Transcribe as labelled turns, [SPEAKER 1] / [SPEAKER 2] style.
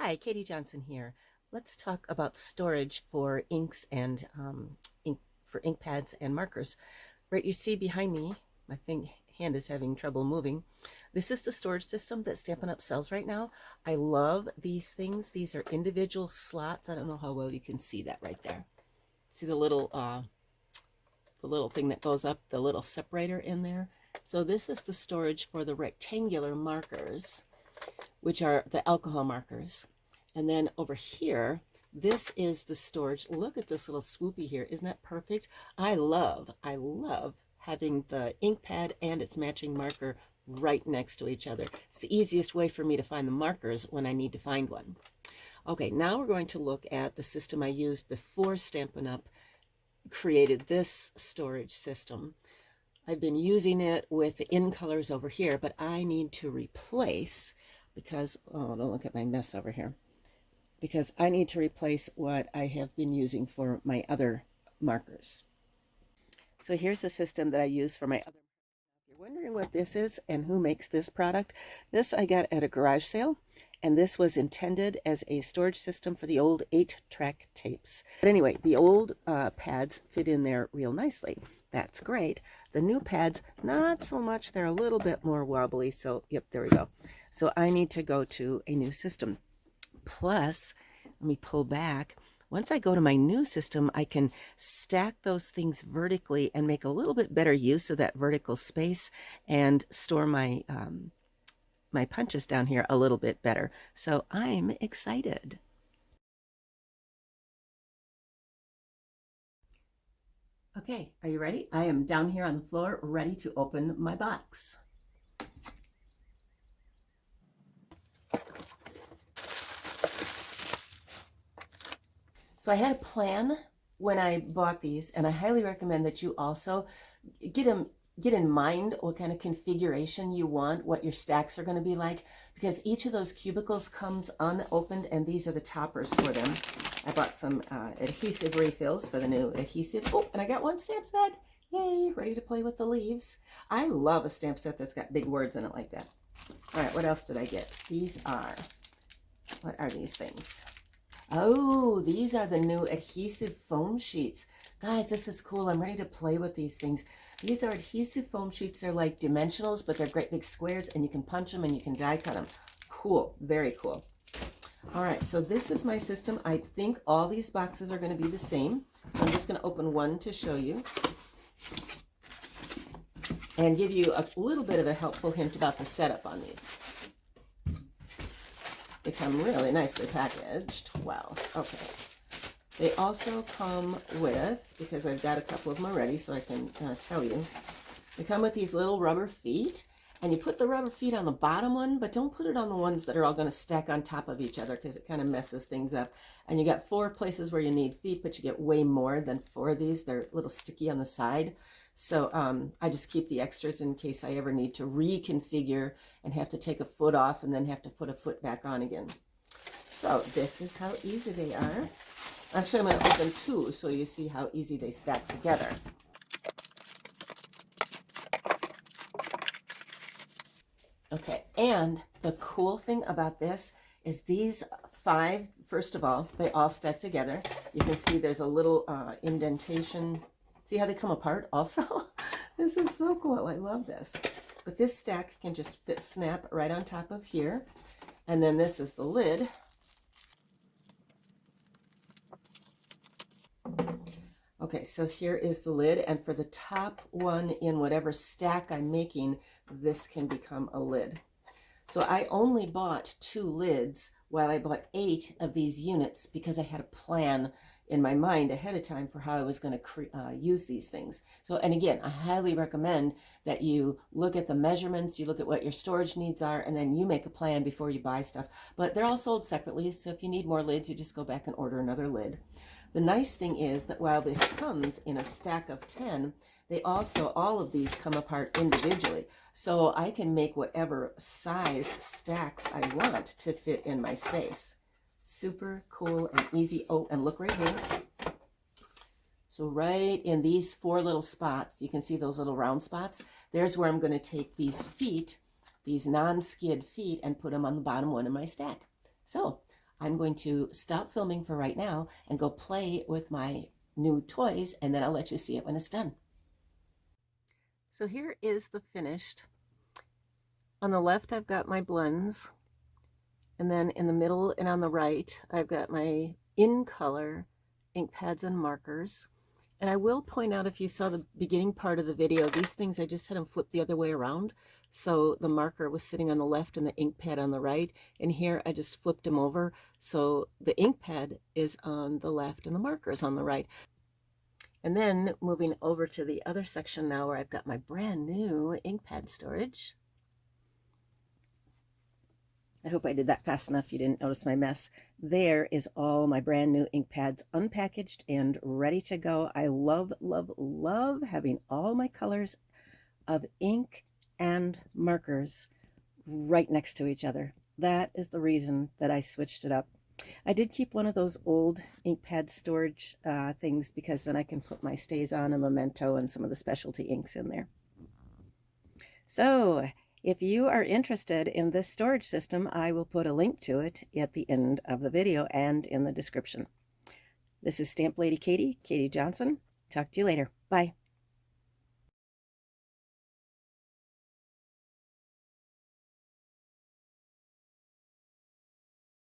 [SPEAKER 1] Hi, Katie Johnson here. Let's talk about storage for inks and ink pads and markers. Right, you see behind me, my hand is having trouble moving. This is the storage system that Stampin' Up! Sells right now. I love these things. These are individual slots. I don't know how well you can see that right there. See the little thing that goes up, the little separator in there. So this is the storage for the rectangular markers, which are the alcohol markers. And then over here, this is the storage. Look at this little swoopy here. Isn't that perfect? I love having the ink pad and its matching marker right next to each other. It's the easiest way for me to find the markers when I need to find one. Okay, now we're going to look at the system I used before Stampin' Up! Created this storage system. I've been using it with the in colors over here, but I need to replace because, oh, don't look at my mess over here, because I need to replace what I have been using for my other markers. So here's the system that I use for my other. If you're wondering what this is and who makes this product, this I got at a garage sale, and this was intended as a storage system for the old 8-track tapes. But anyway, the old pads fit in there real nicely. That's great. The new pads, not so much. They're a little bit more wobbly. So, yep, there we go. So I need to go to a new system. Plus, let me pull back. Once I go to my new system, I can stack those things vertically and make a little bit better use of that vertical space and store my my punches down here a little bit better. So I'm excited. Okay, are you ready? I am down here on the floor, ready to open my box. So I had a plan when I bought these, and I highly recommend that you also get in mind what kind of configuration you want, what your stacks are going to be like, because each of those cubicles comes unopened, and these are the toppers for them. I bought some adhesive refills for the new adhesive. Oh, and I got one stamp set. Yay, ready to play with the leaves. I love a stamp set that's got big words in it like that. All right, what else did I get? What are these things? Oh, these are the new adhesive foam sheets. Guys, this is cool. I'm ready to play with these things. These are adhesive foam sheets. They're like dimensionals, but they're great big squares, and you can punch them and you can die cut them. Cool. Very cool. All right, so this is my system. I think all these boxes are going to be the same. So I'm just going to open one to show you and give you a little bit of a helpful hint about the setup on these. They come really nicely packaged. Wow. Okay. They also come with, because I've got a couple of them already, so I can tell you, they come with these little rubber feet, and you put the rubber feet on the bottom one, but don't put it on the ones that are all going to stack on top of each other, because it kind of messes things up. And you got 4 places where you need feet, but you get way more than 4 of these. They're a little sticky on the side. So I just keep the extras in case I ever need to reconfigure and have to take a foot off and then have to put a foot back on again. So this is how easy they are. Actually, I'm going to open 2 so you see how easy they stack together. Okay, and the cool thing about this is these 5, first of all, they all stack together. You can see there's a little indentation. See how they come apart also? This is so cool. I love this. But this stack can just snap right on top of here. And then this is the lid. Okay, so here is the lid. And for the top one in whatever stack I'm making, this can become a lid. So I only bought 2 lids while I bought 8 of these units because I had a plan in my mind ahead of time for how I was going to use these things. So, and again, I highly recommend that you look at the measurements, you look at what your storage needs are, and then you make a plan before you buy stuff. But they're all sold separately, so if you need more lids, you just go back and order another lid. The nice thing is that while this comes in a stack of 10, they also, all of these come apart individually. So I can make whatever size stacks I want to fit in my space. Super cool and easy. Oh, and look right here. So right in these 4 little spots, you can see those little round spots. There's where I'm going to take these feet, these non-skid feet, and put them on the bottom one of my stack. So I'm going to stop filming for right now and go play with my new toys, and then I'll let you see it when it's done. So here is the finished. On the left, I've got my blends, and then in the middle and on the right, I've got my in color ink pads and markers. And I will point out, if you saw the beginning part of the video, these things, I just had them flipped the other way around. So the marker was sitting on the left and the ink pad on the right. And here I just flipped them over. So the ink pad is on the left and the marker is on the right. And then moving over to the other section now, where I've got my brand new ink pad storage. I hope I did that fast enough you didn't notice my mess. There is all my brand new ink pads unpackaged and ready to go. I love, love, love having all my colors of ink and markers right next to each other. That is the reason that I switched it up. I did keep one of those old ink pad storage things, because then I can put my StazOn and Memento and some of the specialty inks in there. So if you are interested in this storage system, I will put a link to it at the end of the video and in the description. This is Stamp Lady Katie Johnson. Talk to you later. Bye.